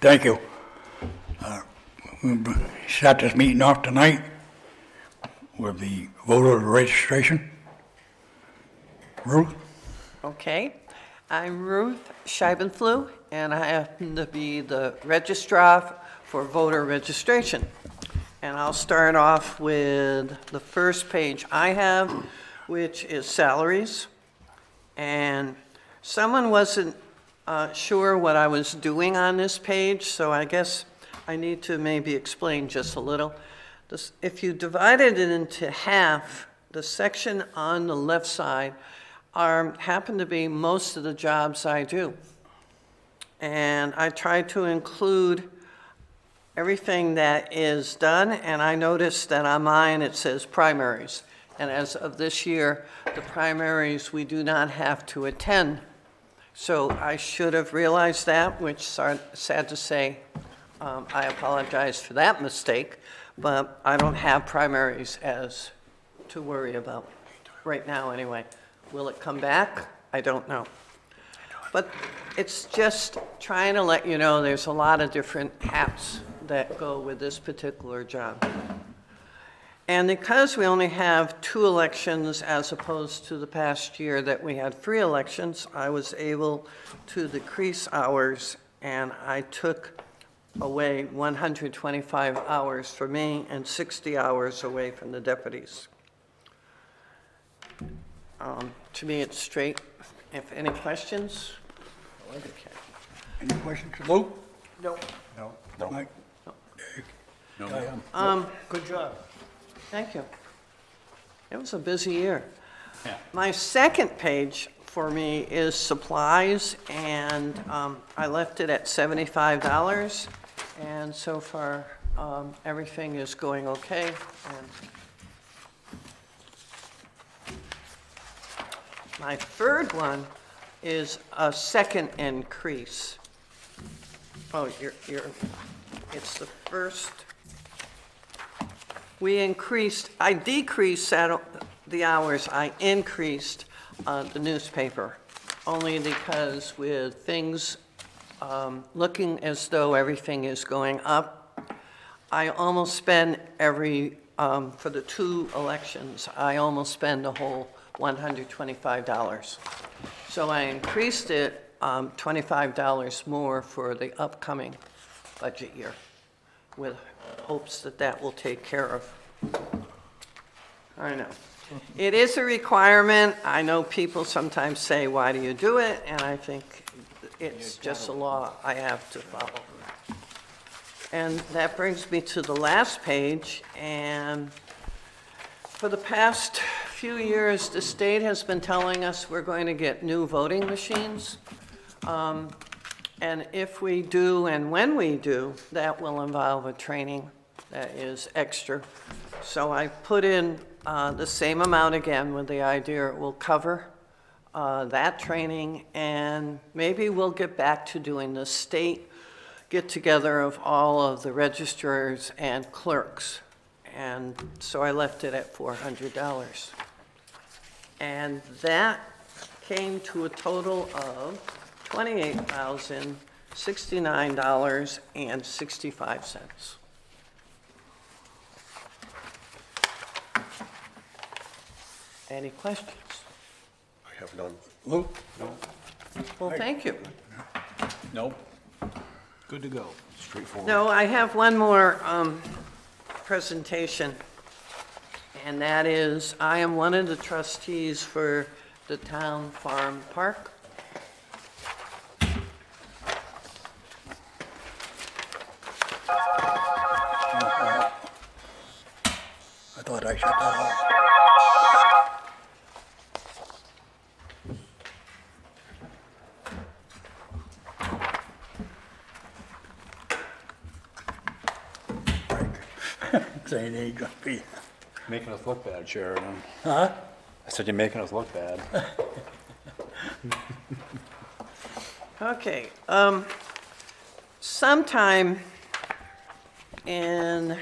Thank you. We'll start this meeting off tonight with the voter registration. Ruth? Okay, I'm Ruth Scheibenflew, and I happen to be the registrar for voter registration. And I'll start off with the first page I have, which is salaries. And someone wasn't sure what I was doing on this page, so I guess I need to maybe explain just a little. If you divided it into half, the section on the left side happen to be most of the jobs I do. And I try to include everything that is done, and I noticed that on mine it says primaries. And as of this year, the primaries we do not have to attend. So I should have realized that, which sad to say, I apologize for that mistake, but I don't have primaries as to worry about right now anyway. Will it come back? I don't know. But it's just trying to let you know there's a lot of different apps that go with this particular job. And because we only have 2 elections as opposed to the past year that we had 3 elections, I was able to decrease hours, and I took away 125 hours for me and 60 hours away from the deputies. To me, it's straight. If any questions? Okay. Any questions? Lou? No. No. Mike? Good job. Thank you. It was a busy year. Yeah. My second page for me is supplies, and I left it at $75, and so far everything is going okay. And my third one is a second increase. Oh, it's the first. I decreased the hours, I increased the newspaper, only because with things looking as though everything is going up, I almost spend for the 2 elections, I almost spend the whole $125. So I increased it $25 more for the upcoming budget year, with hopes that that will take care of. I know. It is a requirement. I know people sometimes say, why do you do it? And I think it's just a law I have to follow. And that brings me to the last page. And for the past few years, the state has been telling us we're going to get new voting machines. And if we do, and when we do, that will involve a training that is extra. So I put in the same amount again with the idea it will cover that training, and maybe we'll get back to doing the state get-together of all of the registrars and clerks. And so I left it at $400. And that came to a total of $28,069.65. Any questions? I have none. Lou? Well, thank you. No. Good to go. Straightforward. No, I have one more presentation, and that is, I am one of the trustees for the town farm park. I thought I shut that off. Saying ain't gonna be. Making us look bad, Sheridan. Huh? I said you're making us look bad. Okay, sometime in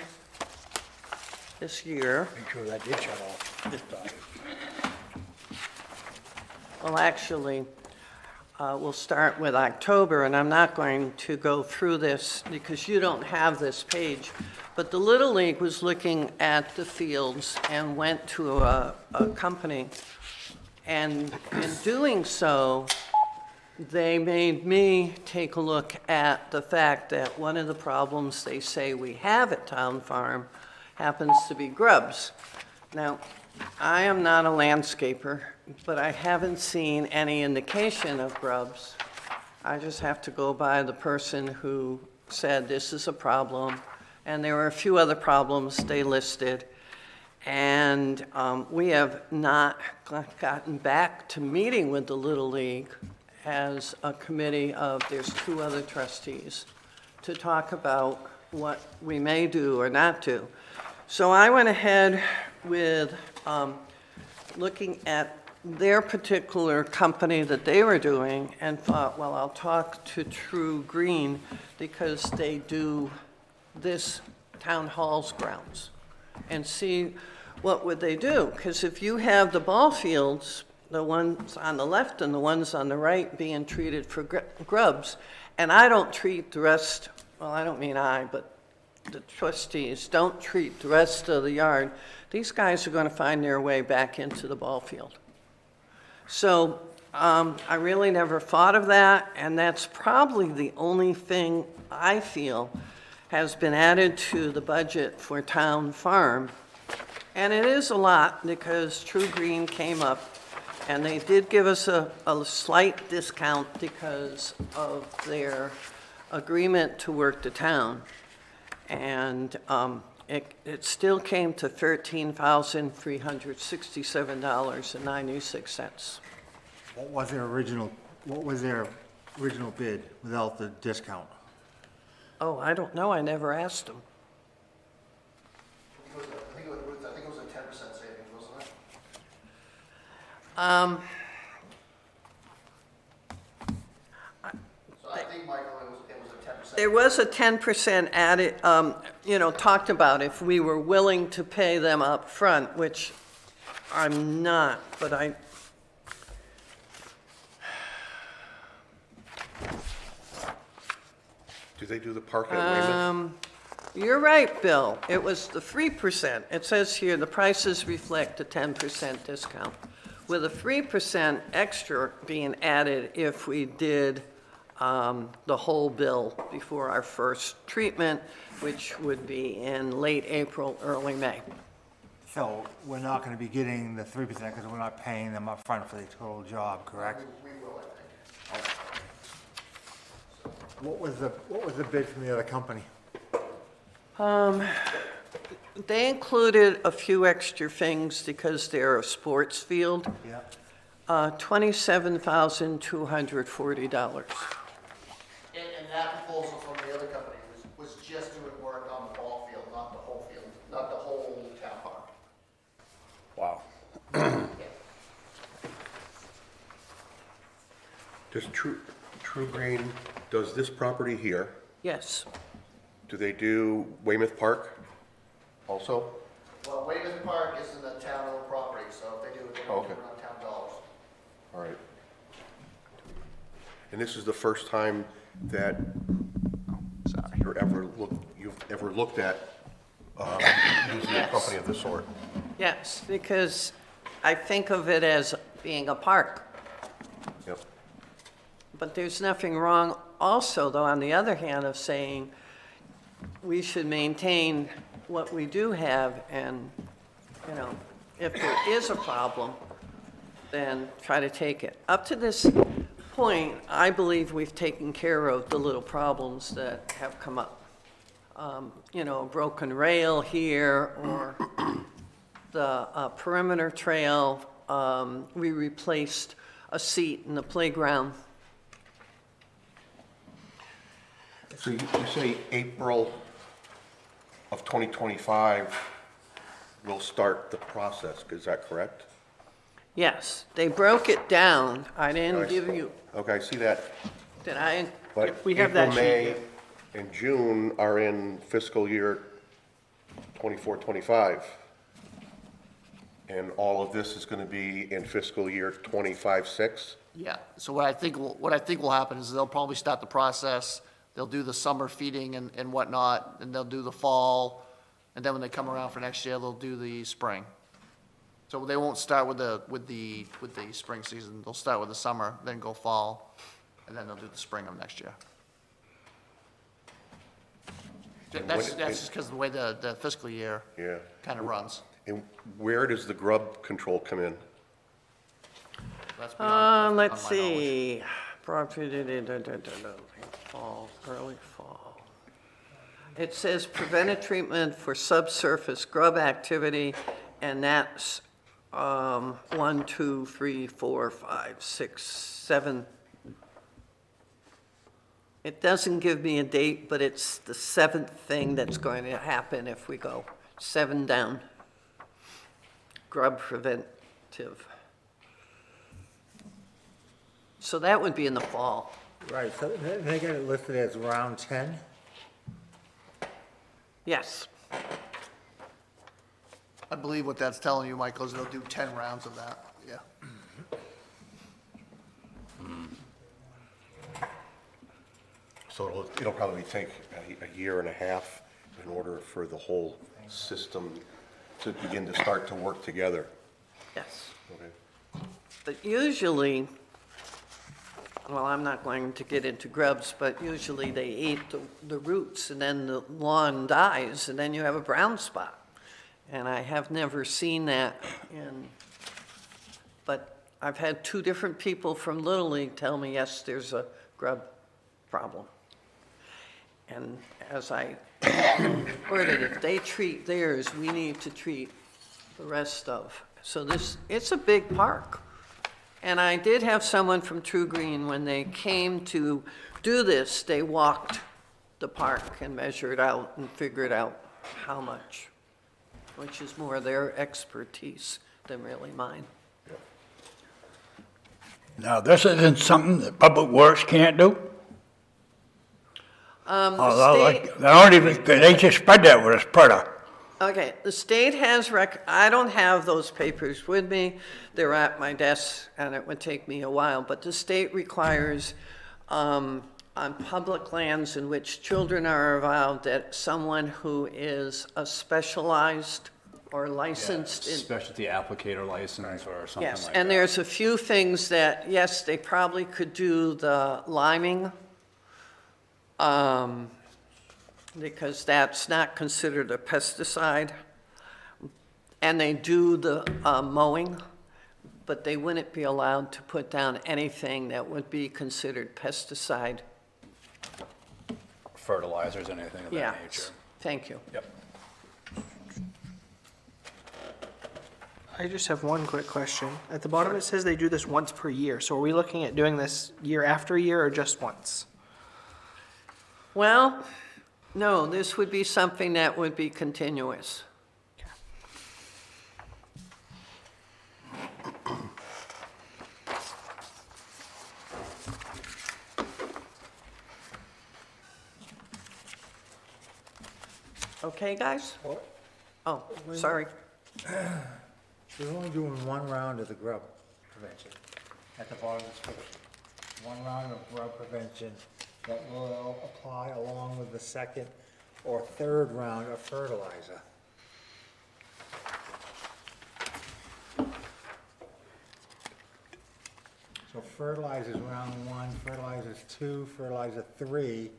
this year, Make sure that did shut off this time. well, actually, we'll start with October, and I'm not going to go through this because you don't have this page. But the Little League was looking at the fields and went to a company. And in doing so, they made me take a look at the fact that one of the problems they say we have at Town Farm happens to be grubs. Now, I am not a landscaper, but I haven't seen any indication of grubs. I just have to go by the person who said this is a problem, and there were a few other problems they listed. And we have not gotten back to meeting with the Little League as a committee of, there's 2 other trustees, to talk about what we may do or not do. So I went ahead with looking at their particular company that they were doing and thought, well, I'll talk to True Green because they do this town hall's grounds and see what would they do. Because if you have the ball fields, the ones on the left and the ones on the right being treated for grubs, and I don't treat the rest, well, I don't mean I, but the trustees don't treat the rest of the yard, these guys are going to find their way back into the ball field. So I really never thought of that, and that's probably the only thing I feel has been added to the budget for Town Farm. And it is a lot because True Green came up, and they did give us a slight discount because of their agreement to work the town. And it still came to $13,367.96. What was their original bid without the discount? Oh, I don't know, I never asked them. I think it was a 10% savings, wasn't it? So I think, Michael, it was a 10%. There was a 10% added, talked about if we were willing to pay them up front, which I'm not, but Do they do the park at Weymouth? You're right, Bill. It was the 3%. It says here the prices reflect a 10% discount, with a 3% extra being added if we did the whole bill before our first treatment, which would be in late April, early May. So we're not gonna be getting the 3% because we're not paying them up front for the total job, correct? We will, I think. What was the bid from the other company? They included a few extra things because they're a sports field. Yeah. $27,240. And that proposal from the other company was just doing work on the ball field, not the whole field, not the whole town park. Wow. Does True Green, does this property here, Yes. do they do Weymouth Park also? Well, Weymouth Park isn't a town-owned property, so if they do it, they're Okay. doing it on town dollars. All right. And this is the first time that you've ever looked at using a company of this sort? Yes, because I think of it as being a park. Yep. But there's nothing wrong also, though, on the other hand, of saying we should maintain what we do have and, if there is a problem, then try to take it. Up to this point, I believe we've taken care of the little problems that have come up. A broken rail here or the perimeter trail. We replaced a seat in the playground. So you say April of 2025 will start the process, is that correct? Yes, they broke it down. I didn't give you, Okay, I see that. did I? But We have that April, sheet May, here. and June are in fiscal year 24, 25. And all of this is gonna be in fiscal year 25-6? Yeah, so what I think will happen is they'll probably start the process, they'll do the summer feeding and whatnot, and they'll do the fall, and then when they come around for next year, they'll do the spring. So they won't start with the spring season, they'll start with the summer, then go fall, and then they'll do the spring of next year. That's just because of the way the fiscal year Yeah. kind of runs. And where does the grub control come in? That's beyond my Let's knowledge. see. Fall, early fall. It says preventive treatment for subsurface grub activity, and that's 1, 2, 3, 4, 5, 6, 7. It doesn't give me a date, but it's the 7th thing that's going to happen if we go 7 down. Grub preventive. So that would be in the fall. Right, so they got it listed as round 10? Yes. I believe what that's telling you, Michael, is they'll do 10 rounds of that, yeah. So it'll probably take a year and a half in order for the whole system to begin to start to work together. Yes. Okay. But usually, well, I'm not going to get into grubs, but usually they eat the roots and then the lawn dies and then you have a brown spot. And I have never seen that but I've had 2 different people from Little League tell me, yes, there's a grub problem. And as I worded, if they treat theirs, we need to treat the rest of. So it's a big park. And I did have someone from True Green, when they came to do this, they walked the park and measured out and figured out how much, which is more their expertise than really mine. Now, this isn't something that Public Works can't do? They just spread that with a spreader. Okay, the state has I don't have those papers with me. They're at my desk, and it would take me a while, but the state requires, on public lands in which children are involved, that someone who is a specialized or licensed in. Specialty applicator license or something like Yes, that. and there's a few things that, yes, they probably could do the liming, because that's not considered a pesticide. And they do the mowing, but they wouldn't be allowed to put down anything that would be considered pesticide. Fertilizers, anything of Yeah, that nature. thank you. Yep. I just have one quick question. At the bottom, it says they do this once per year. So are we looking at doing this year after year or just once? Well, no, this would be something that would be continuous. Okay, guys? Oh, sorry. We're only doing 1 round of the grub prevention at the bottom of the description. 1 round of grub prevention that will apply along with the 2nd or 3rd round of fertilizer. So fertilizer's round 1, fertilizer's 2, fertilizer 3.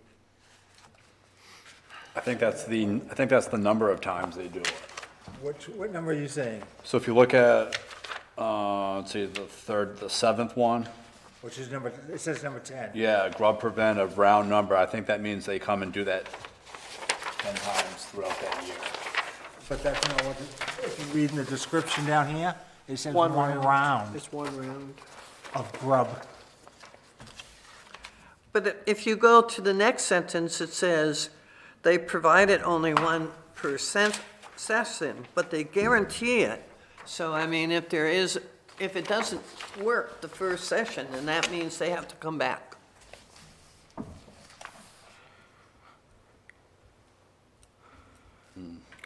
I think that's the number of times they do it. What number are you saying? So if you look at, let's see, the 7th one, Which is number, it says number 10. yeah, grub preventive, round number, I think that means they come and do that 10 times throughout that year. But that's not what, if you read in the description down here, it says One one round. round It's 1 round. of grub. But if you go to the next sentence, it says, they provided only 1% session, but they guarantee it. So, I mean, if it doesn't work the first session, then that means they have to come back.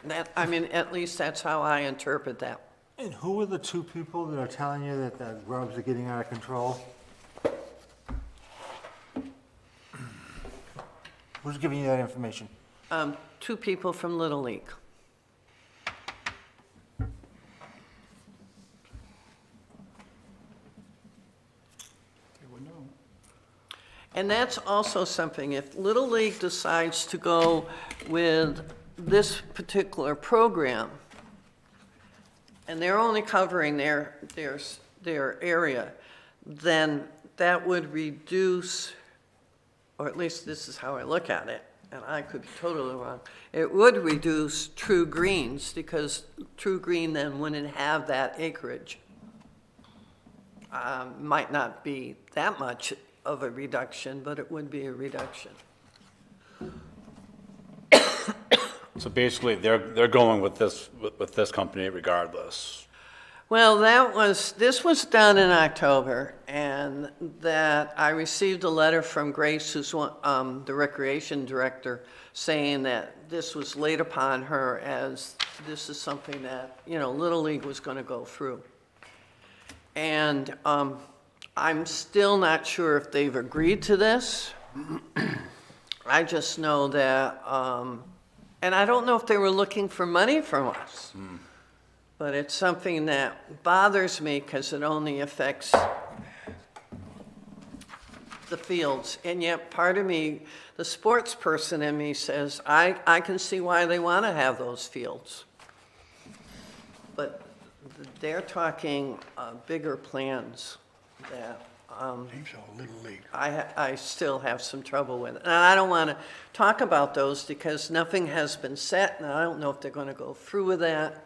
That, I mean, at least that's how I interpret that. And who are the two people that are telling you that the grubs are getting out of control? Who's giving you that information? Two people from Little League. And that's also something, if Little League decides to go with this particular program, and they're only covering their area, then that would reduce, or at least this is how I look at it, and I could be totally wrong, it would reduce True Greens, because True Green then wouldn't have that acreage. Might not be that much of a reduction, but it would be a reduction. So basically, they're going with this company regardless. Well, this was done in October, and that I received a letter from Grace, who's the recreation director, saying that this was laid upon her as this is something that, Little League was gonna go through. And, I'm still not sure if they've agreed to this. I just know that, and I don't know if they were looking for money from us. But it's something that bothers me because it only affects the fields. And yet part of me, the sports person in me says, I can see why they want to have those fields. But they're talking bigger plans that Seems so, Little League. I still have some trouble with. And I don't want to talk about those because nothing has been set, and I don't know if they're going to go through with that.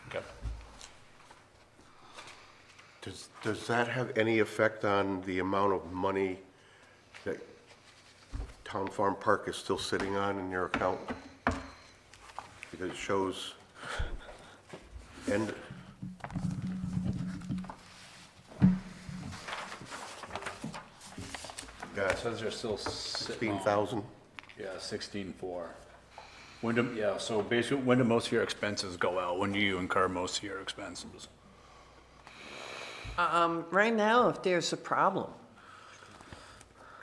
Okay. Does that have any effect on the amount of money that Town Farm Park is still sitting on in your account? Because it shows end. Yeah, It says they're still sitting on, 16,000. yeah, 16.4. When do, yeah, so basically, when do most of your expenses go out? When do you incur most of your expenses? Right now, if there's a problem,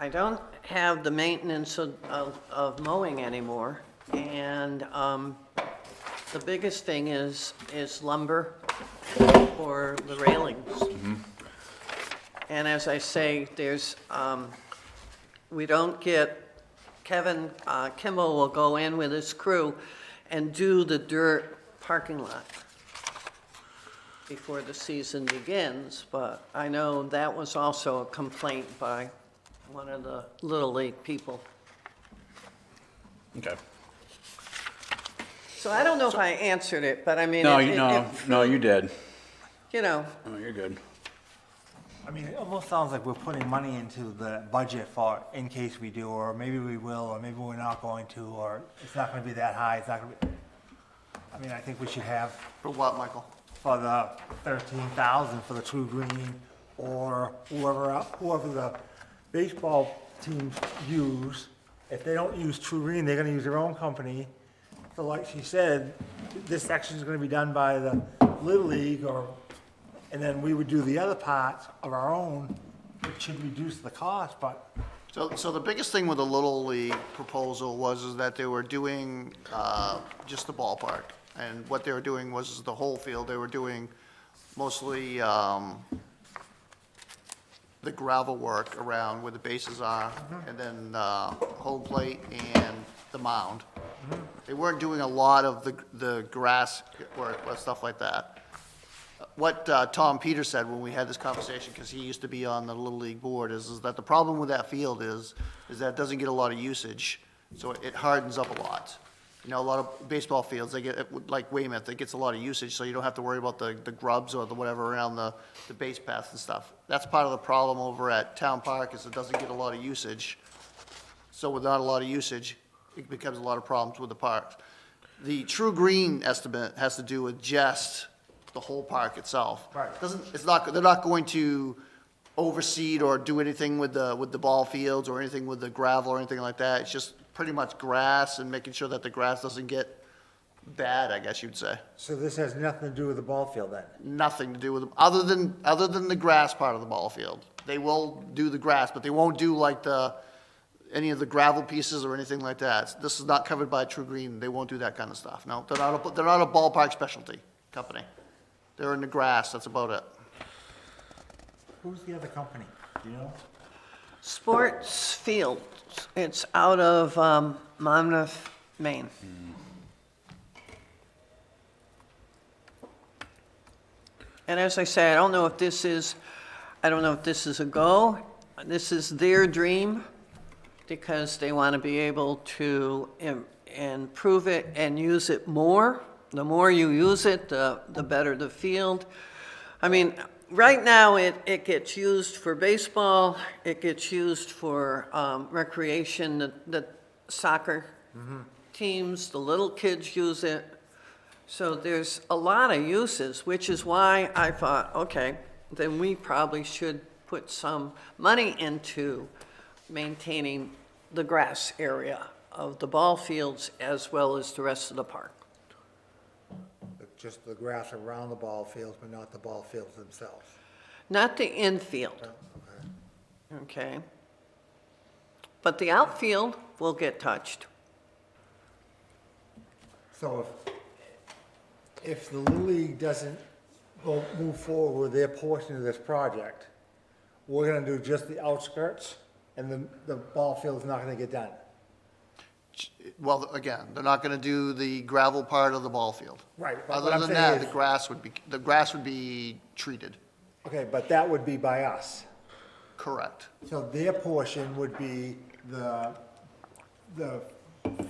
I don't have the maintenance of mowing anymore, and the biggest thing is lumber or the railings. And as I say, there's, we don't get, Kevin Kimball will go in with his crew and do the dirt parking lot before the season begins, but I know that was also a complaint by one of the Little League people. Okay. So I don't know if I answered it, but I mean, No, it- you did. you know, No, you're good. I mean, it almost sounds like we're putting money into the budget for in case we do, or maybe we will, or maybe we're not going to, or it's not gonna be that high, it's not gonna be. I mean, I think we should have For what, Michael? for the 13,000 for the True Green, or whoever the baseball teams use. If they don't use True Green, they're gonna use their own company. So like she said, this section is gonna be done by the Little League, and then we would do the other parts of our own, which should reduce the cost, but So the biggest thing with the Little League proposal is that they were doing just the ballpark. And what they were doing was the whole field. They were doing mostly the gravel work around where the bases are, and then home plate and the mound. They weren't doing a lot of the grass work or stuff like that. What Tom Peters said when we had this conversation, because he used to be on the Little League board, is that the problem with that field is that it doesn't get a lot of usage, so it hardens up a lot. You know, a lot of baseball fields, they get, like Weymouth, it gets a lot of usage, so you don't have to worry about the grubs or the whatever around the base paths and stuff. That's part of the problem over at Town Park, is it doesn't get a lot of usage. So with not a lot of usage, it becomes a lot of problems with the parks. The True Green estimate has to do with just the whole park itself. Right. They're not going to overseed or do anything with the ball fields or anything with the gravel or anything like that. It's just pretty much grass and making sure that the grass doesn't get bad, I guess you'd say. So this has nothing to do with the ball field then? Nothing to do with, other than the grass part of the ball field. They will do the grass, but they won't do like any of the gravel pieces or anything like that. This is not covered by True Green. They won't do that kind of stuff. No, they're not a ballpark specialty company. They're in the grass, that's about it. Who's the other company? Do you know? Sports Field, it's out of Monmouth, Maine. And as I say, I don't know if this is a go. This is their dream because they want to be able to improve it and use it more. The more you use it, the better the field. I mean, right now, it gets used for baseball, it gets used for recreation, the soccer teams, the little kids use it. So there's a lot of uses, which is why I thought, okay, then we probably should put some money into maintaining the grass area of the ball fields as well as the rest of the park. Just the grass around the ball fields, but not the ball fields themselves? Not the infield, Okay. okay? But the outfield will get touched. So if the Little League doesn't move forward with their portion of this project, we're gonna do just the outskirts, and the ball field's not gonna get done? Well, again, they're not gonna do the gravel part of the ball field. Right, but what Other I'm than saying that, is- the grass would be treated, Okay, but that would be by us. correct. So their portion would be the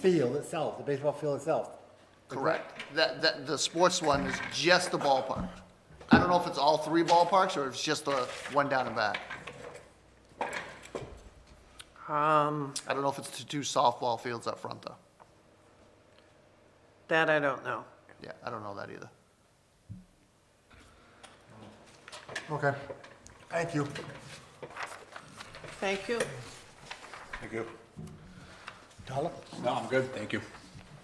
field itself, the baseball field itself. Correct. The sports one is just the ballpark. I don't know if it's all three ballparks or if it's just the one down and back. I don't know if it's the two softball fields up front, though. That I don't know. Yeah, I don't know that either. Okay, thank you. Thank you. Thank you. Tyler? No, I'm good, thank you.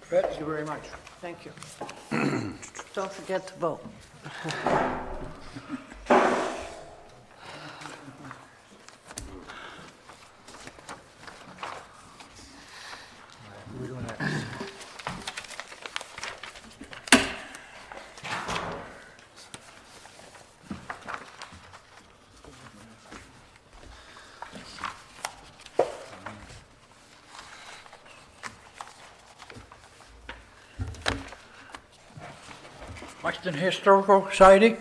Thank you very much. Thank you. Don't forget to vote. What are we doing next? Buxton Historical Society?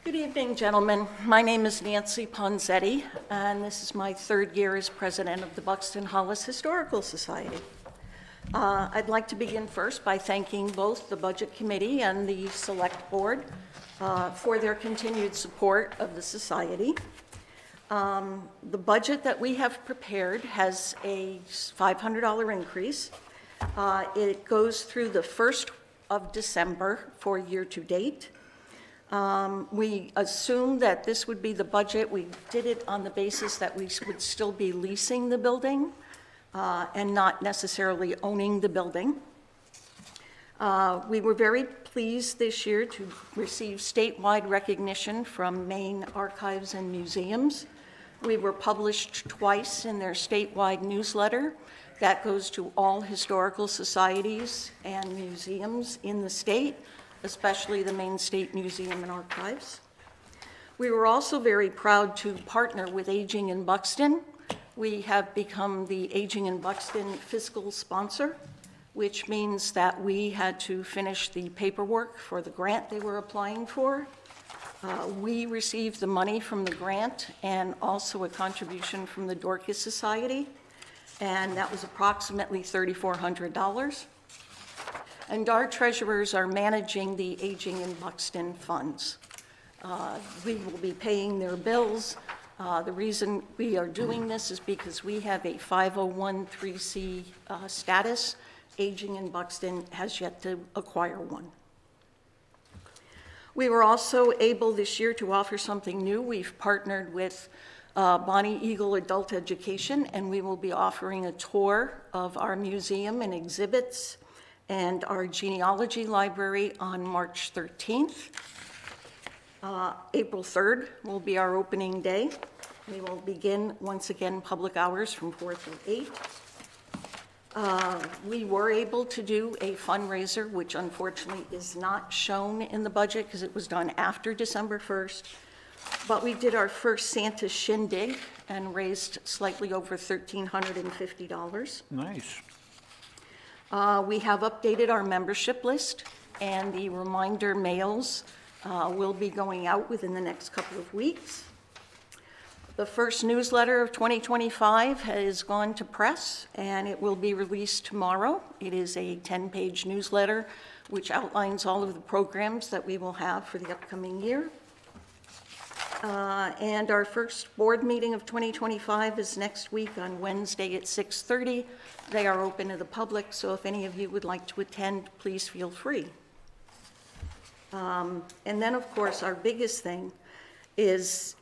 Good evening, gentlemen. My name is Nancy Ponzetti, and this is my third year as president of the Buxton Hollis Historical Society. I'd like to begin first by thanking both the Budget Committee and the Select Board for their continued support of the Society. The budget that we have prepared has a $500 increase. It goes through the 1st of December for year-to-date. We assumed that this would be the budget. We did it on the basis that we would still be leasing the building and not necessarily owning the building. We were very pleased this year to receive statewide recognition from Maine Archives and Museums. We were published twice in their statewide newsletter. That goes to all historical societies and museums in the state, especially the Maine State Museum and Archives. We were also very proud to partner with Aging in Buxton. We have become the Aging in Buxton fiscal sponsor, which means that we had to finish the paperwork for the grant they were applying for. We received the money from the grant and also a contribution from the Dorcas Society, and that was approximately $3,400. And our treasurers are managing the Aging in Buxton funds. We will be paying their bills. The reason we are doing this is because we have a 501(c) status. Aging in Buxton has yet to acquire one. We were also able this year to offer something new. We've partnered with Bonnie Eagle Adult Education, and we will be offering a tour of our museum and exhibits and our genealogy library on March 13th. April 3rd will be our opening day. We will begin, once again, public hours from 4 through 8. We were able to do a fundraiser, which unfortunately is not shown in the budget because it was done after December 1st. But we did our first Santa shindig and raised slightly over $1,350. Nice. We have updated our membership list, and the reminder mails will be going out within the next couple of weeks. The first newsletter of 2025 has gone to press, and it will be released tomorrow. It is a 10-page newsletter which outlines all of the programs that we will have for the upcoming year. And our first board meeting of 2025 is next week on Wednesday at 6:30. They are open to the public, so if any of you would like to attend, please feel free. And then, of course, our biggest thing is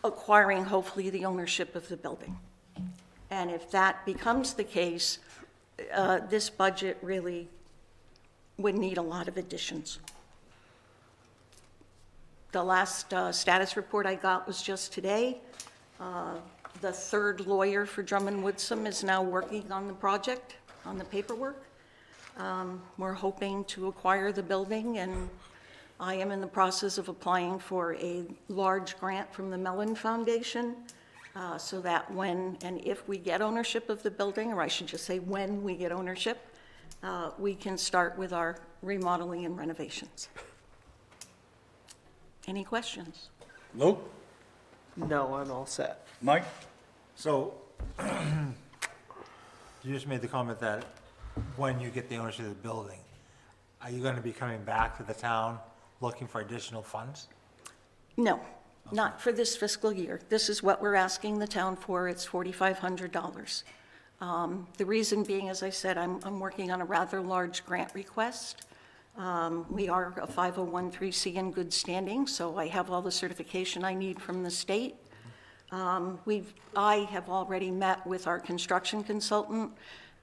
acquiring, hopefully, the ownership of the building. And if that becomes the case, this budget really would need a lot of additions. The last status report I got was just today. The third lawyer for Drummond Woodsum is now working on the project, on the paperwork. We're hoping to acquire the building, and I am in the process of applying for a large grant from the Mellon Foundation, so that when and if we get ownership of the building, or I should just say when we get ownership, we can start with our remodeling and renovations. Any questions? Luke? No, I'm all set. Mike? So, you just made the comment that when you get the ownership of the building, are you gonna be coming back to the town looking for additional funds? No, not for this fiscal year. This is what we're asking the town for. It's $4,500. The reason being, as I said, I'm working on a rather large grant request. We are a 501(c) in good standing, so I have all the certification I need from the state. I have already met with our construction consultant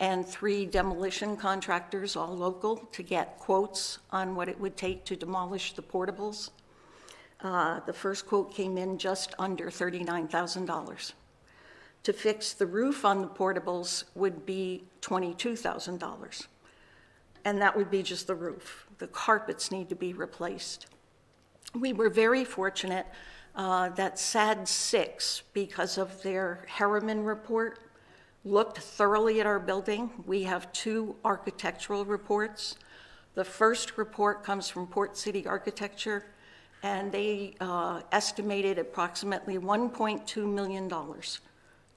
and 3 demolition contractors, all local, to get quotes on what it would take to demolish the portables. The first quote came in just under $39,000. To fix the roof on the portables would be $22,000. And that would be just the roof. The carpets need to be replaced. We were very fortunate that SAD 6, because of their Harriman report, looked thoroughly at our building. We have 2 architectural reports. The first report comes from Port City Architecture, and they estimated approximately $1.2 million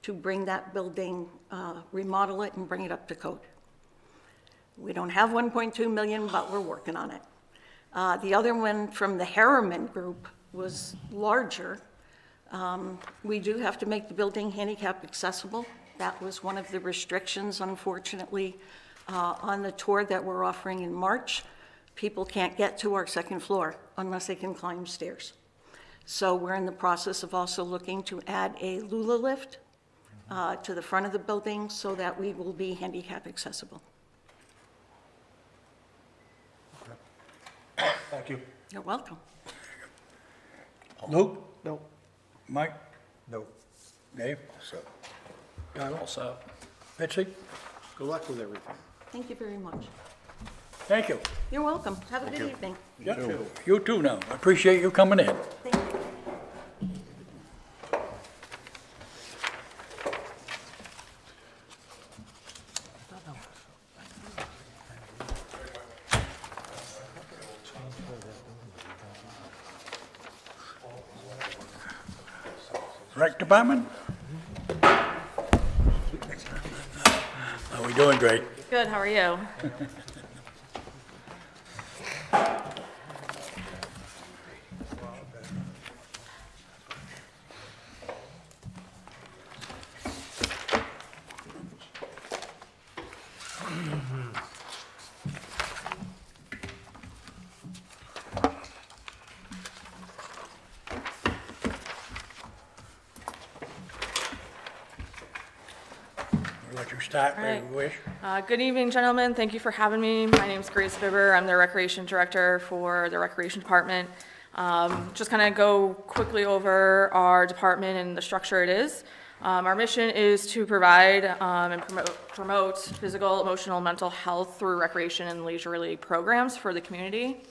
to bring that building, remodel it, and bring it up to code. We don't have 1.2 million, but we're working on it. The other one from the Harriman Group was larger. We do have to make the building handicap accessible. That was one of the restrictions, unfortunately, on the tour that we're offering in March. People can't get to our second floor unless they can climb stairs. So we're in the process of also looking to add a Lula lift to the front of the building so that we will be handicap accessible. Thank you. You're welcome. Luke? No. Mike? No. Dave? So, All set. Betsy? Good luck with everything. Thank you very much. Thank you. You're welcome. Have a good evening. You too now. I appreciate you coming in. Thank you. Rec department? How we doing, Greg? Good, how are you? start where Right. you wish. Good evening, gentlemen. Thank you for having me. My name's Grace Bibber. I'm the Recreation Director for the Recreation Department. Just kind of go quickly over our department and the structure it is. Our mission is to provide and promote physical, emotional, and mental health through recreation and leisurely programs for the community.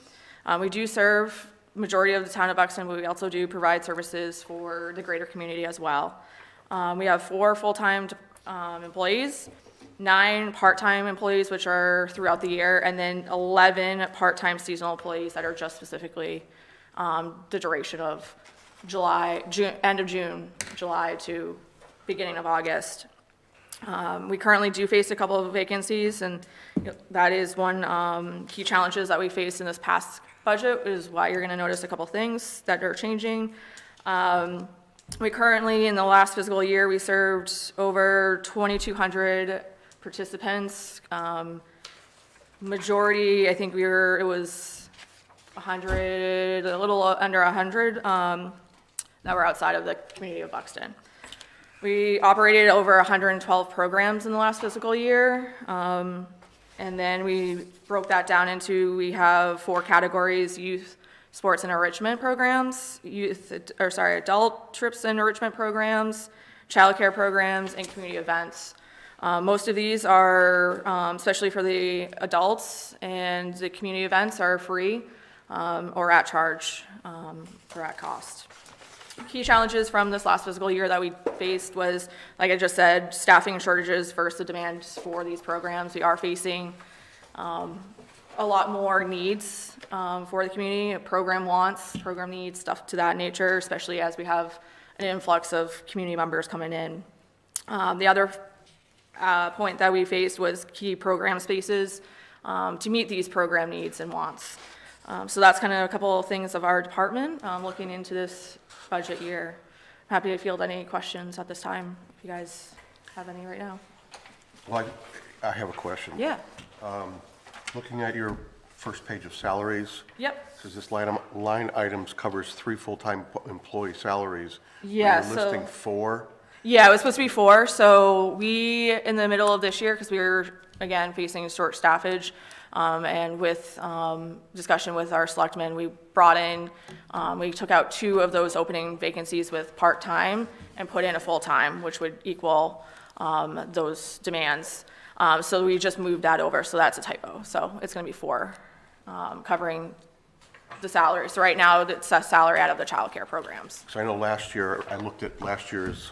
We do serve majority of the town of Buxton, but we also do provide services for the greater community as well. We have 4 full-time employees, 9 part-time employees, which are throughout the year, and then 11 part-time seasonal employees that are just specifically the duration of end of June, July to beginning of August. We currently do face a couple of vacancies, and that is one key challenges that we faced in this past budget, is why you're gonna notice a couple things that are changing. We currently, in the last fiscal year, we served over 2,200 participants. Majority, I think it was 100, a little under 100 that were outside of the community of Buxton. We operated over 112 programs in the last fiscal year. And then we broke that down into, we have 4 categories: youth, sports and enrichment programs, adult trips and enrichment programs, childcare programs, and community events. Most of these are, especially for the adults, and the community events are free or at charge or at cost. Key challenges from this last fiscal year that we faced was, like I just said, staffing shortages versus the demand for these programs. We are facing a lot more needs for the community, program wants, program needs, stuff to that nature, especially as we have an influx of community members coming in. The other point that we faced was key program spaces to meet these program needs and wants. So that's kind of a couple of things of our department looking into this budget year. Happy to field any questions at this time, if you guys have any right now. Well, I have a question. Yeah. Looking at your first page of salaries. Yep. Says this line items covers 3 full-time employee salaries. Yeah, You're listing 4. Yeah, it was supposed to be 4. So we, in the middle of this year, because we were, again, facing short staffage, and with discussion with our selectmen, we brought in, we took out 2 of those opening vacancies with part-time and put in a full-time, which would equal those demands. So we just moved that over, so that's a typo. So it's gonna be 4, covering the salaries. So right now, it's a salary out of the childcare programs. So I know last year, I looked at last year's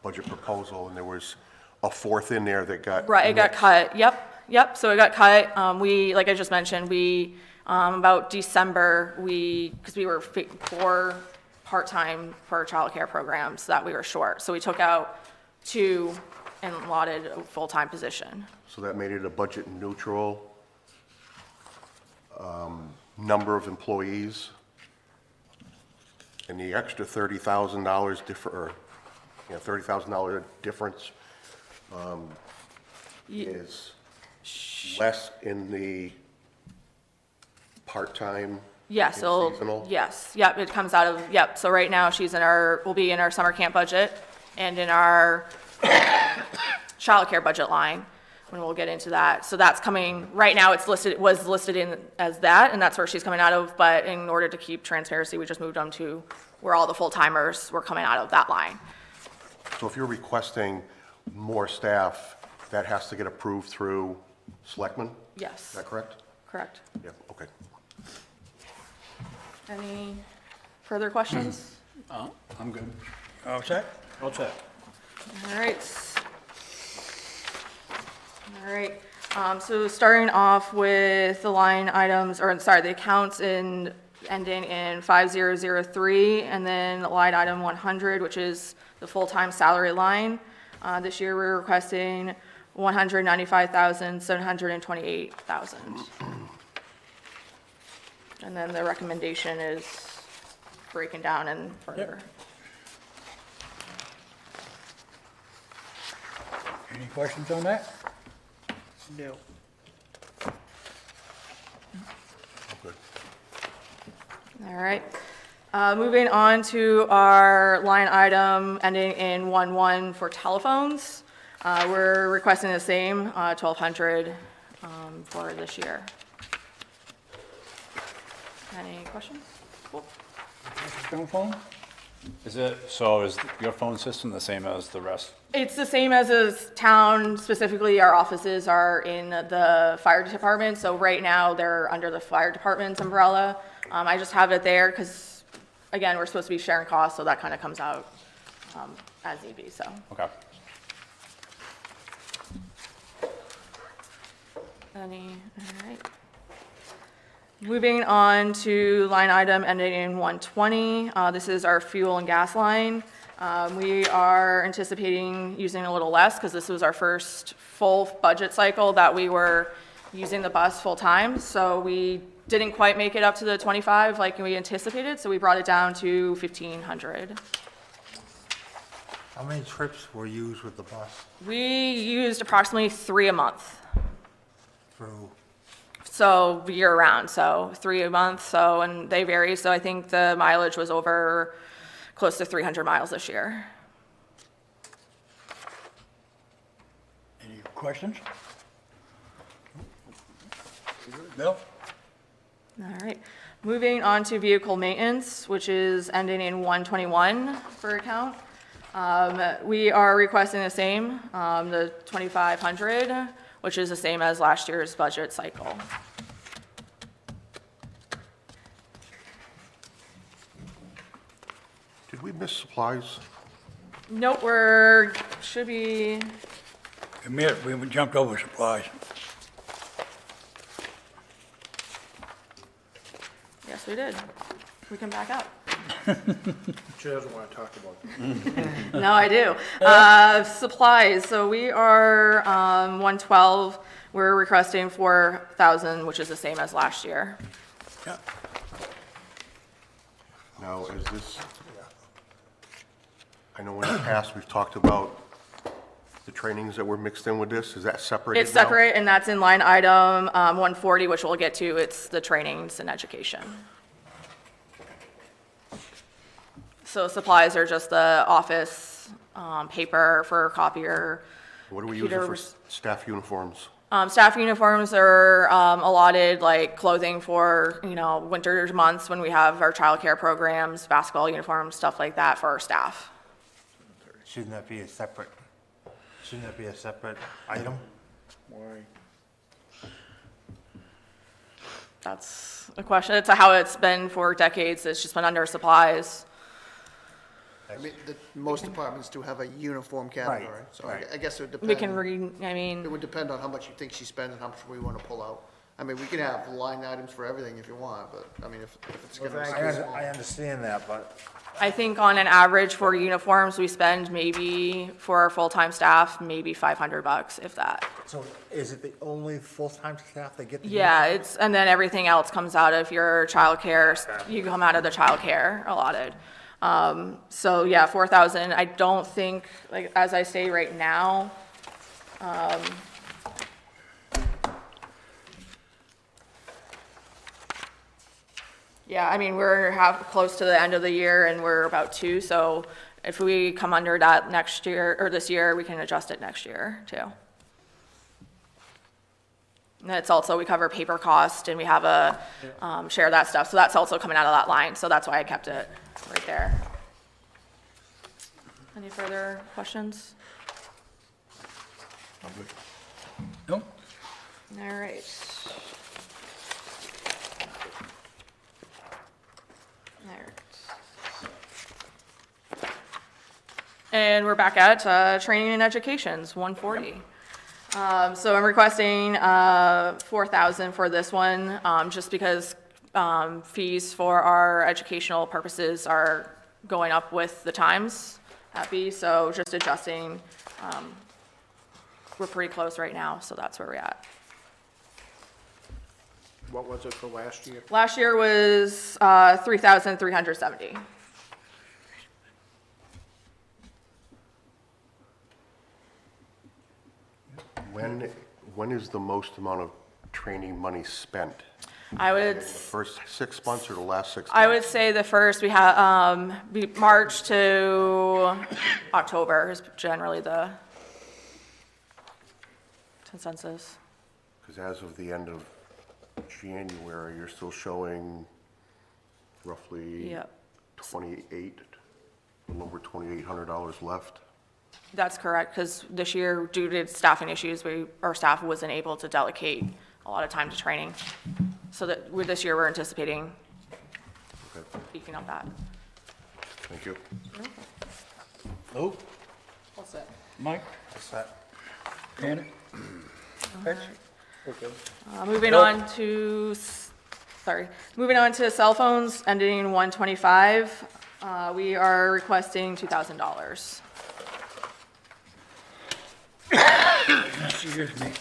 budget proposal, and there was a 4th in there that got. Right, it got mixed. cut, yep, so it got cut. We, like I just mentioned, we, about December, because we were 4 part-time for childcare programs that we were short. So we took out 2 and allotted a full-time position. So that made it a budget neutral number of employees. And the extra $30,000 $30,000 difference is less in the part-time. Yeah, and so, seasonal? yes, yep, it comes out of, yep, so right now she's will be in our summer camp budget and in our childcare budget line, when we'll get into that. So that's coming, right now it was listed in as that, and that's where she's coming out of, but in order to keep transparency, we just moved them to where all the full-timers were coming out of that line. So if you're requesting more staff, that has to get approved through selectmen? Yes. Is that correct? Correct. Yeah, okay. Any further questions? I'm good. All set? All set. All right. All right, so starting off with the line items, the accounts ending in 5003, and then line item 100, which is the full-time salary line. This year, we're requesting $195,728,000. And then the recommendation is breaking down and further. Any questions on that? No. Good. All right. Moving on to our line item ending in 11 for telephones. We're requesting the same, 1,200 for this year. Any questions? Cool. Cell phone? Is your phone system the same as the rest? It's the same as a town, specifically our offices are in the fire department, so right now they're under the fire department's umbrella. I just have it there because, again, we're supposed to be sharing costs, so that kind of comes out as need be, so. Okay. All right. Moving on to line item ending in 120. This is our fuel and gas line. We are anticipating using a little less because this was our first full budget cycle that we were using the bus full-time. So we didn't quite make it up to the 25 like we anticipated, so we brought it down to 1,500. How many trips were used with the bus We used approximately 3 a month. through? So year-round, so 3 a month, so, and they vary, so I think the mileage was over close to 300 miles this year. Any questions? Bill? All right, moving on to vehicle maintenance, which is ending in 121 for account. We are requesting the same, the 2,500, which is the same as last year's budget cycle. Did we miss supplies? Nope, should be, Admit, we jumped over supplies. yes, we did. We can back up. She doesn't want to talk about it. No, I do. Supplies, so we are 112, we're requesting 4,000, which is the same as last year. Yeah. Now, is this, I know in the past we've talked about the trainings that were mixed in with this. Is that separated It's now? separate, and that's in line item 140, which we'll get to. It's the trainings and education. So supplies are just the office, paper for copier. What are we using for computers. staff uniforms? Staff uniforms are allotted, like clothing for, winter months when we have our childcare programs, basketball uniforms, stuff like that for our staff. Shouldn't that be a separate item? Why? That's a question. It's how it's been for decades. It's just been under supplies. I mean, most departments do have a uniform category, Right, so right. I guess it would depend. We can It would depend on how much you think she spent and how much we want to pull out. I mean, we can have line items for everything if you want, but, I mean, if it's gonna be too small. I understand that, but I think on an average for uniforms, we spend maybe, for our full-time staff, maybe $500, if that. so is it the only full-time staff that get the? Yeah, and then everything else comes out of your childcare, you come out of the childcare allotted. So yeah, 4,000, I don't think, like, as I say right now, yeah, I mean, we're close to the end of the year and we're about 2, so if we come under that next year, or this year, we can adjust it next year too. And it's also, we cover paper cost and we have share that stuff, so that's also coming out of that line, so that's why I kept it right there. Any further questions? No? All right. All right. And we're back at training and education's 140. So I'm requesting 4,000 for this one, just because fees for our educational purposes are going up with the times at B, so just adjusting. We're pretty close right now, so that's where we're at. What was it for last year? Last year was 3,370. When is the most amount of training money spent? I would, First 6 months or the last 6 months? I would say the first, we have, March to October is generally the consensus. Because as of the end of January, you're still showing roughly Yep. 28, a little over $2,800 left. That's correct, because this year, due to staffing issues, our staff wasn't able to delegate a lot of time to training. So that, this year, we're anticipating Okay, beefing up that. thank you. Lou? What's it? Mike? Janet? Moving on to, moving on to cell phones ending in 125. We are requesting $2,000. Excuse me.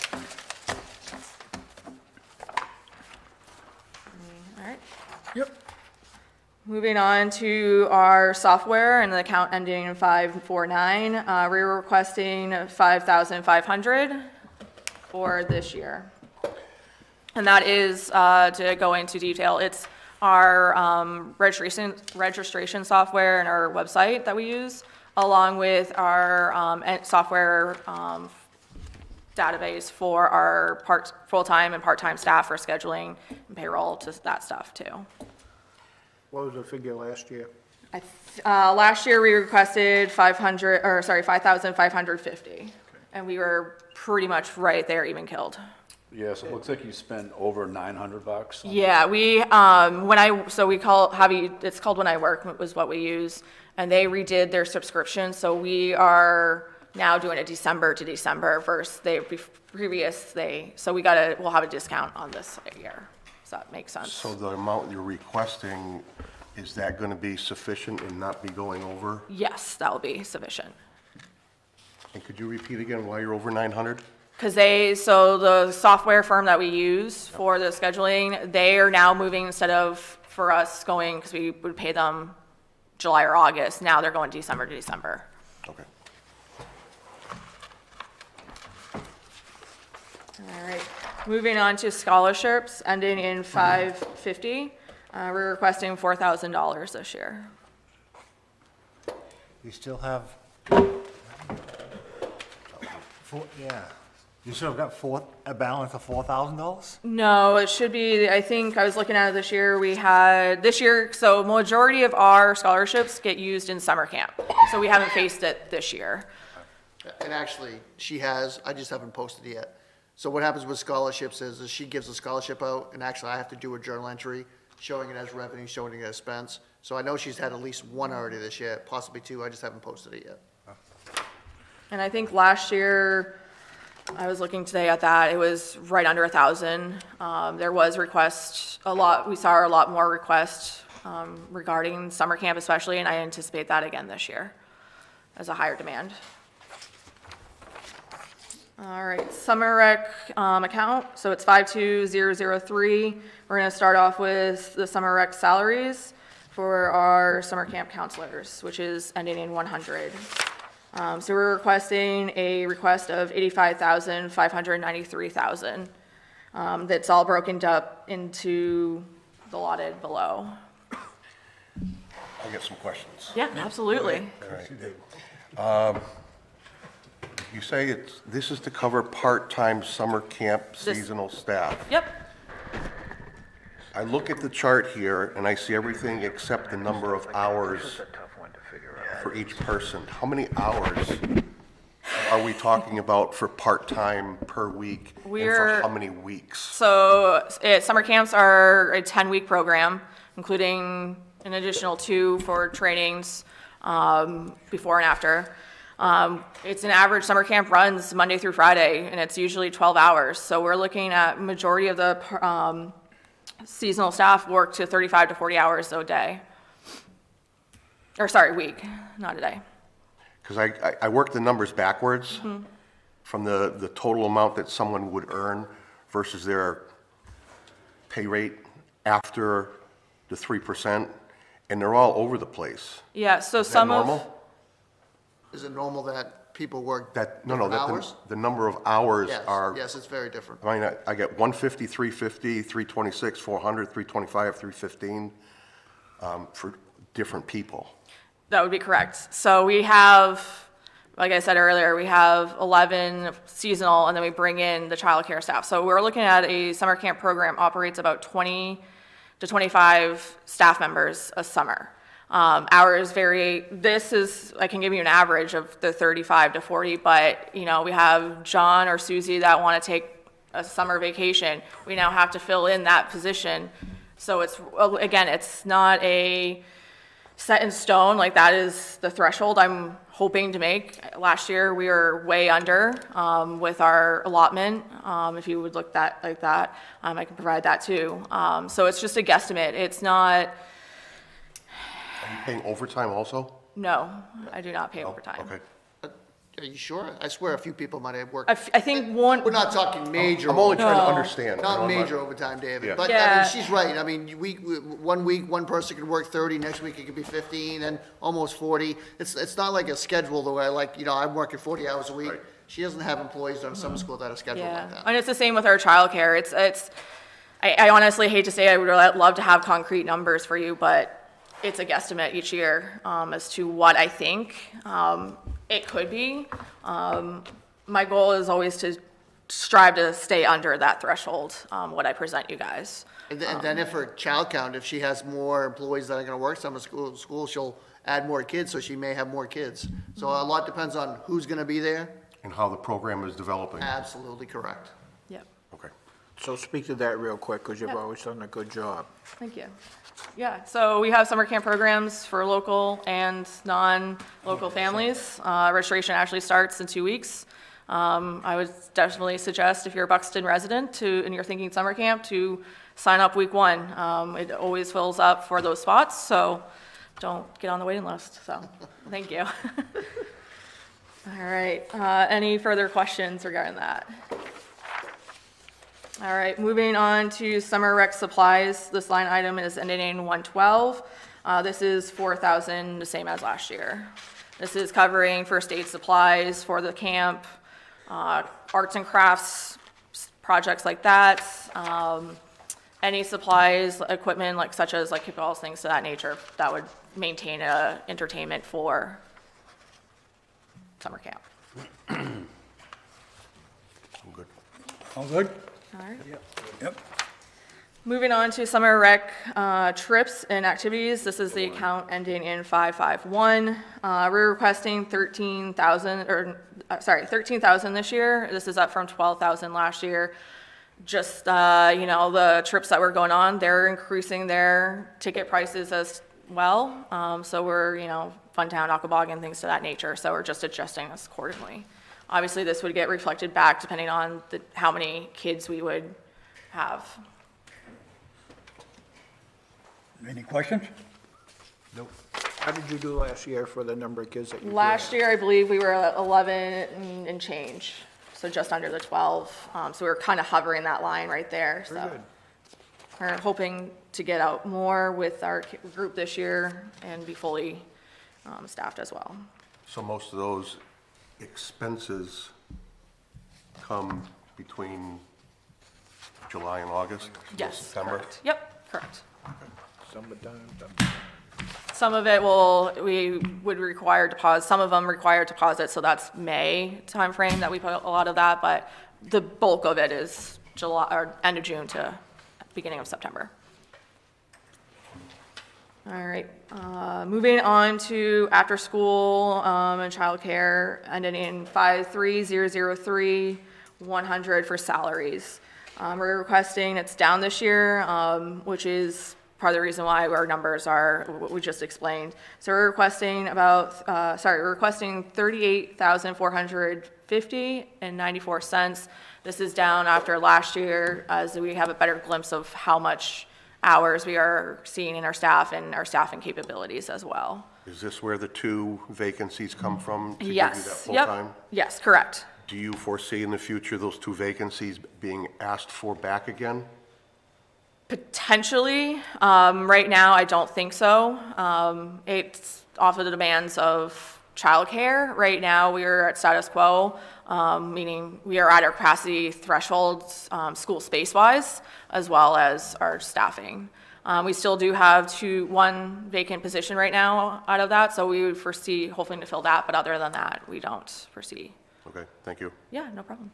All right. Yep. Moving on to our software and the account ending in 549, we're requesting 5,500 for this year. And that is, to go into detail, it's our registration software and our website that we use, along with our software database for our full-time and part-time staff for scheduling and payroll, to that stuff too. What was the figure last year? Last year, we requested 5,550, and we were pretty much right there, even killed. Yeah, so it looks like you spent over $900. Yeah, we it's called When I Work was what we use, and they redid their subscription, so we are now doing it December to December versus so we'll have a discount on this year. Does that make sense? So the amount you're requesting, is that going to be sufficient and not be going over? Yes, that will be sufficient. And could you repeat again why you're over 900? Because the software firm that we use for the scheduling, they are now moving, instead of for us going, because we would pay them July or August, now they're going December to December. Okay. All right, moving on to scholarships, ending in 550. We're requesting $4,000 this year. You still have, you still have got a balance of $4,000? No, it should be, I think, I was looking at it this year, so majority of our scholarships get used in summer camp. So we haven't faced it this year. And actually, she has, I just haven't posted it yet. So what happens with scholarships is she gives a scholarship out, and actually I have to do a journal entry showing it as revenue, showing it as expense. So I know she's had at least one already this year, possibly two, I just haven't posted it yet. And I think last year, I was looking today at that, it was right under 1,000. There was we saw a lot more requests regarding summer camp especially, and I anticipate that again this year as a higher demand. All right, summer rec account, so it's 52003. We're gonna start off with the summer rec salaries for our summer camp counselors, which is ending in 100. So we're requesting a request of $85,593,000. That's all broken up into the allotted below. I get some questions. Yeah, absolutely. All right. You say this is to cover part-time summer camp seasonal staff. Yep. I look at the chart here and I see everything except the number of hours for each person. How many hours are we talking about for part-time per week? And for how many weeks? So summer camps are a 10-week program, including an additional 2 for trainings before and after. It's an average summer camp runs Monday through Friday, and it's usually 12 hours. So we're looking at majority of the seasonal staff work to 35 to 40 hours a day. Week, not a day. Because I work the numbers backwards from the total amount that someone would earn versus their pay rate after the 3%, and they're all over the place. Yeah, so Is that some normal? Is it normal that people work No, hours? the number of hours Yes, are. yes, it's very different. I mean, I get 150, 350, 326, 400, 325, 315 for different people. That would be correct. So we have like I said earlier, we have 11 seasonal, and then we bring in the childcare staff. So we're looking at a summer camp program operates about 20 to 25 staff members a summer. Hours vary. This is, I can give you an average of the 35 to 40, but, you know, we have John or Susie that want to take a summer vacation. We now have to fill in that position. So it's, again, it's not a set in stone, like that is the threshold I'm hoping to make. Last year, we were way under with our allotment. If you would look that like that, I can provide that too. So it's just a guesstimate. It's not, Are you paying overtime also? no, I do not pay overtime. Okay. Are you sure? I swear a few people might have worked. I think one, We're not talking major. I'm only trying to No. understand. you know, Not I'm major overtime, David, Yeah. but I Yeah. mean, she's right. I mean, one week, one person could work 30, next week it could be 15, and almost 40. It's not like a schedule the way, like, you know, I'm working 40 hours a week. Right. She doesn't have employees during summer school that are scheduled yeah, like that. and it's the same with our childcare. I honestly hate to say I would love to have concrete numbers for you, but it's a guesstimate each year as to what I think it could be. My goal is always to strive to stay under that threshold, what I present you guys. And then if her child count, if she has more employees that are gonna work summer school, she'll add more kids, so she may have more kids. So a lot depends on who's gonna be there. And how the program is developing. Absolutely correct. Yep, Okay. So speak to that real quick, because you've Yep. always done a good job. thank you. Yeah, so we have summer camp programs for local and non-local families. Registration actually starts in 2 weeks. I would definitely suggest if you're a Buxton resident and you're thinking summer camp to sign up week 1. It always fills up for those spots, so don't get on the waiting list, so, thank you. All right, any further questions regarding that? All right, moving on to summer rec supplies. This line item is ending in 112. This is 4,000, the same as last year. This is covering first aid supplies for the camp, arts and crafts, projects like that. Any supplies, equipment like such as like kickballs, things of that nature that would maintain entertainment for summer camp. I'm good. All good? All right. Yep. Moving on to summer rec trips and activities. This is the account ending in 551. We're requesting 13,000 this year. This is up from 12,000 last year. Just, you know, the trips that were going on, they're increasing their ticket prices as well. So we're, you know, Funtown, Aquabog, things to that nature. So we're just adjusting this accordingly. Obviously, this would get reflected back depending on how many kids we would have. Any questions? How did you do last year for the number of kids that you did? Last year, I believe we were at 11 and change, so just under the 12. So we were kind of hovering that line right there, so. Very good. We're hoping to get out more with our group this year and be fully staffed as well. So most of those expenses come between July and August? Yes, September? correct. Yep, correct. Summertime, Some of it we would require deposit, some of them require deposit, so that's May timeframe that we put a lot of that, but the bulk of it is July, or end of June to beginning of September. All right, moving on to after-school and childcare, ending in 53003, 100 for salaries. We're requesting, it's down this year, which is part of the reason why our numbers are what we just explained. So we're requesting we're requesting $38,450.94. This is down after last year, as we have a better glimpse of how much hours we are seeing in our staff and our staffing capabilities as well. Is this where the 2 vacancies come from? To give you that Yes, full yep, time? yes, correct. Do you foresee in the future those 2 vacancies being asked for back again? Potentially. Right now, I don't think so. It's off of the demands of childcare. Right now, we are at status quo, meaning we are at our capacity thresholds, school space-wise, as well as our staffing. We still do have one vacant position right now out of that, so we would foresee hoping to fill that, but other than that, we don't foresee. Okay, thank you. Yeah, no problem.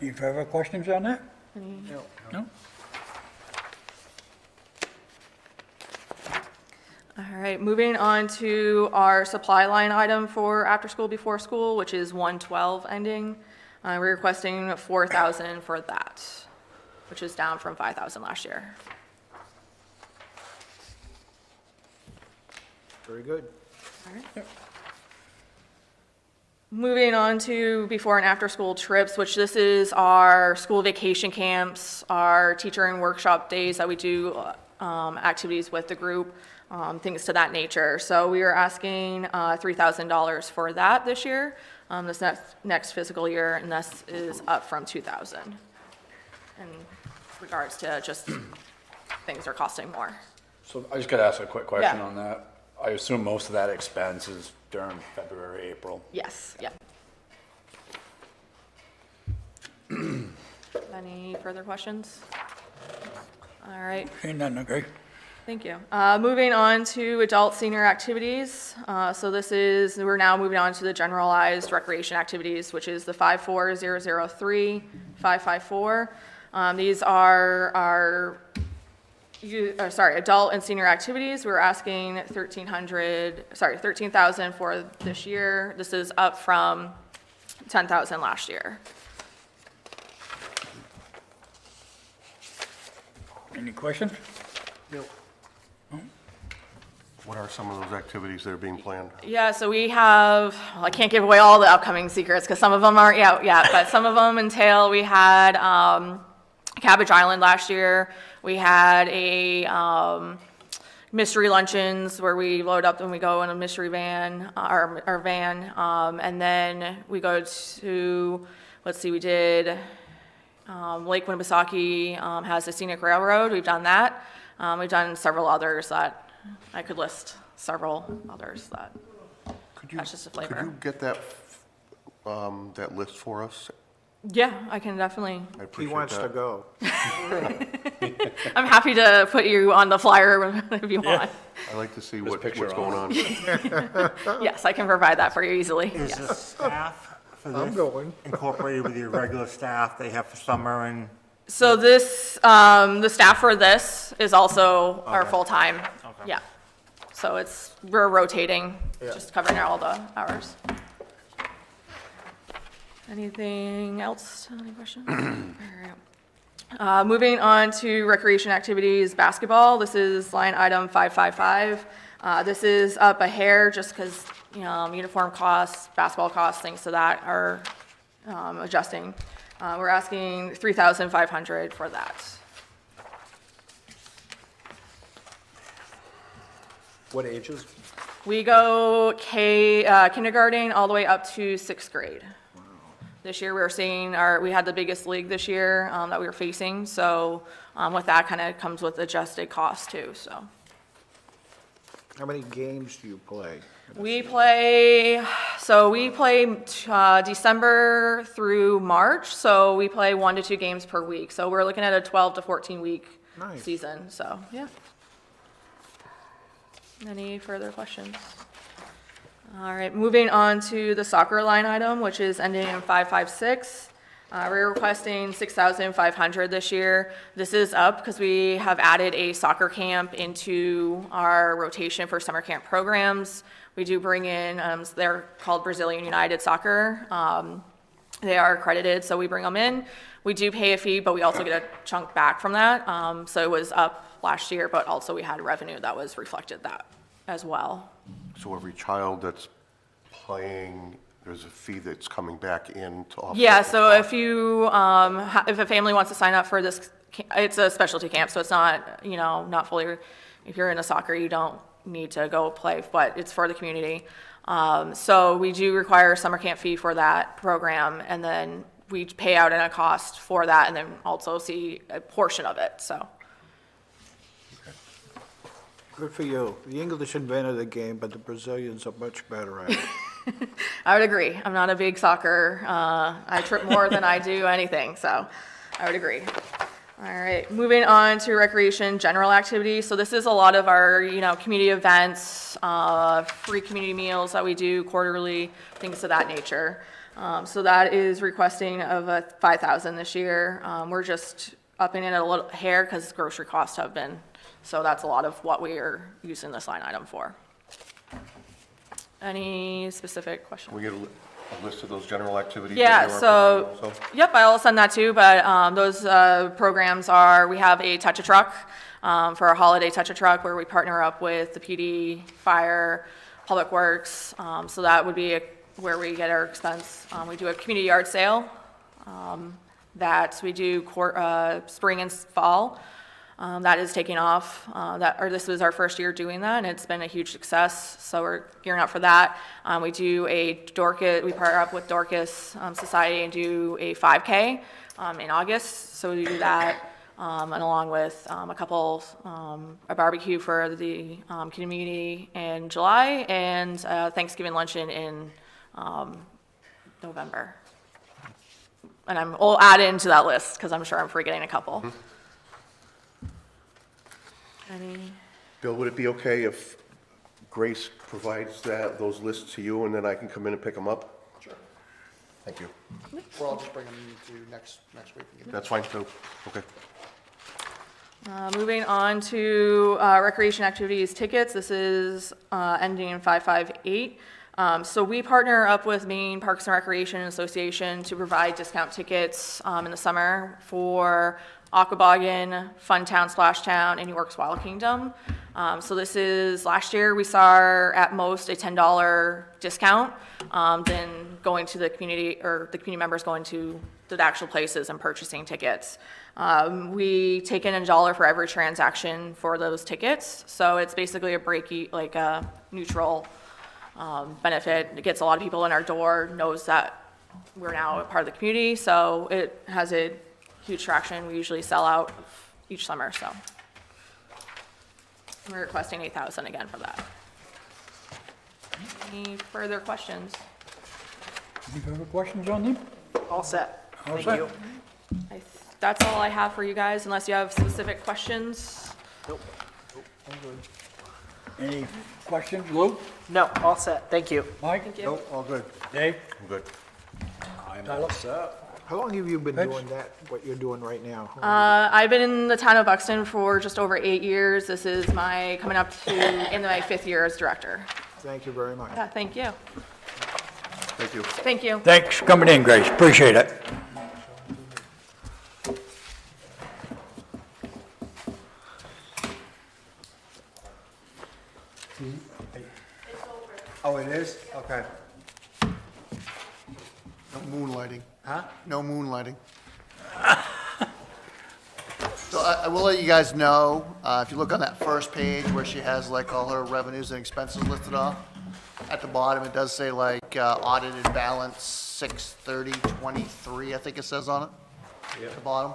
Any further questions on that? No? All right, moving on to our supply line item for after school, before school, which is 112 ending. We're requesting 4,000 for that, which is down from 5,000 last year. Very good. All right. Moving on to before and after school trips, which this is our school vacation camps, our teacher and workshop days that we do activities with the group, things to that nature. So we are asking $3,000 for that this year, this next fiscal year, and this is up from 2,000 in regards to just things are costing more. So I just gotta ask a quick question Yeah. on that. I assume most of that expense is during February, April. Yes, yeah. Any further questions? All right. Seeing none, okay. Thank you. Moving on to adult senior activities. So we're now moving on to the generalized recreation activities, which is the 54003, 554. These are our, adult and senior activities. We're asking 13,000 for this year. This is up from 10,000 last year. Any questions? What are some of those activities that are being planned? Yeah, so we have, well, I can't give away all the upcoming secrets because some of them aren't out yet, but some of them entail, we had Cabbage Island last year. We had a mystery luncheons where we load up and we go in a mystery van, our van, and then we go to, we did Lake Winnipesaukee has a scenic railroad. We've done that. We've done several others that I could list several others that, that's just a flavor. Could you get that, that list for us? Yeah, I can definitely, I He appreciate wants to that. go. I'm happy to put you on the flyer if you want. I like to see There's a what's picture going on. Yes, I can provide that for you easily, Is the yes. staff for I'm this going. incorporated with your regular staff they have for summer and? So this, the staff for this is also our full-time, yeah. So we're rotating, just covering all the hours. Anything else? Any questions? All right. Moving on to recreation activities, basketball. This is line item 555. This is up a hair just because, uniform costs, basketball costs, things to that are adjusting. We're asking $3,500 for that. What ages? We go kindergarten all the way up to 6th grade. This year, we were seeing we had the biggest league this year that we were facing, so with that kind of comes with adjusted costs too, so. How many games do you play? We play December through March, so we play 1 to 2 games per week. So we're looking at a 12 to 14 week Nice. season, so, yeah. Any further questions? All right, moving on to the soccer line item, which is ending in 556. We're requesting $6,500 this year. This is up because we have added a soccer camp into our rotation for summer camp programs. We do bring in, they're called Brazilian United Soccer. They are accredited, so we bring them in. We do pay a fee, but we also get a chunk back from that. So it was up last year, but also we had revenue that was reflected that as well. So every child that's playing, there's a fee that's coming back in to offset. Yeah, the so cost. if you, if a family wants to sign up for this, it's a specialty camp, so it's not, not fully, if you're in a soccer, you don't need to go play, but it's for the community. So we do require a summer camp fee for that program, and then we pay out in a cost for that, and then also see a portion of it, so. Good for you. The English invented the game, but the Brazilians are much better at it. I would agree. I'm not a big soccer, I trip more than I do anything, so I would agree. All right, moving on to recreation general activities. So this is a lot of our, community events, free community meals that we do quarterly, things of that nature. So that is requesting of a 5,000 this year. We're just upping it a little hair because grocery costs have been, so that's a lot of what we are using this line item for. Any specific questions? We get a list of those general activities? that Yeah, you're so, recommending also? yep, I'll send that too, but those programs are, we have a touch-a-truck for our holiday touch-a-truck where we partner up with the PD, Fire, Public Works, so that would be where we get our expense. We do a community yard sale that we do spring and fall. That is taking off. This was our first year doing that, and it's been a huge success. So we're gearing up for that. We do we partner up with Dorcas Society and do a 5K in August. So we do that, and along with a barbecue for the community in July, and Thanksgiving luncheon in November. And I'll add into that list because I'm sure I'm forgetting a couple. Bill, would it be okay if Grace provides those lists to you and then I can come in and pick them up? Sure. Thank you. Or I'll just bring them to next week. That's fine too. Okay. Moving on to recreation activities tickets, this is ending in 558. So we partner up with Maine Parks and Recreation Association to provide discount tickets in the summer for Aquaboggan, Funtown, Splashtown, and York's Wild Kingdom. So this is, last year we saw at most a $10 discount, then going to the community, or the community members going to the actual places and purchasing tickets. We take in $1 for every transaction for those tickets, so it's basically a neutral benefit. It gets a lot of people in our door, knows that we're now a part of the community, so it has a huge traction. We usually sell out each summer, so. We're requesting 8,000 again for that. Any further questions? Any further questions on them? All set. All Thank set. you. That's all I have for you guys, unless you have specific questions. Any questions, Lou? No, all set. Thank you. Mike? Thank you. Nope, all good. Dave? I'm good. I'm all set. How long have you been Rich? doing that, what you're doing right now? I've been in the town of Buxton for just over 8 years. This is coming up to in my 5th year as director. Thank you very much. Yeah, thank you. Thank you. Thank you. Thanks for coming in, Grace. Appreciate it. Oh, it is? Okay. No moonlighting. Huh? No moonlighting. So I will let you guys know, if you look on that first page where she has like all her revenues and expenses listed off, at the bottom, it does say like audited balance 6/30/23, I think it says on it. At the bottom.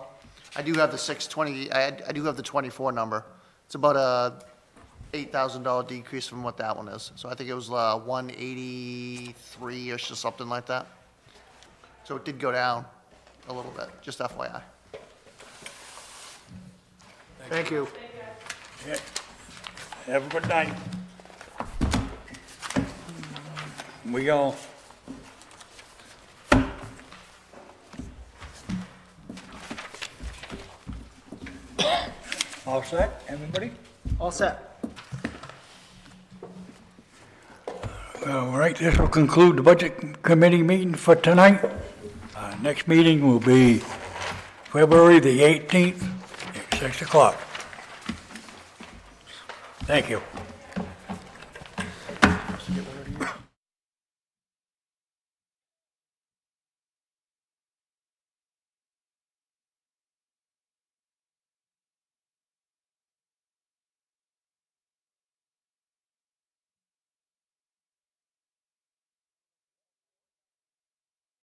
I do have the 620, I do have the 24 number. It's about a $8,000 decrease from what that one is. So I think it was 183-ish or something like that. So it did go down a little bit, just FYI. Thank you. Yeah. Have a good night. We all. All set, everybody? All set. All right, this will conclude the Budget Committee meeting for tonight. Next meeting will be February the 18th at 6 o'clock. Thank you.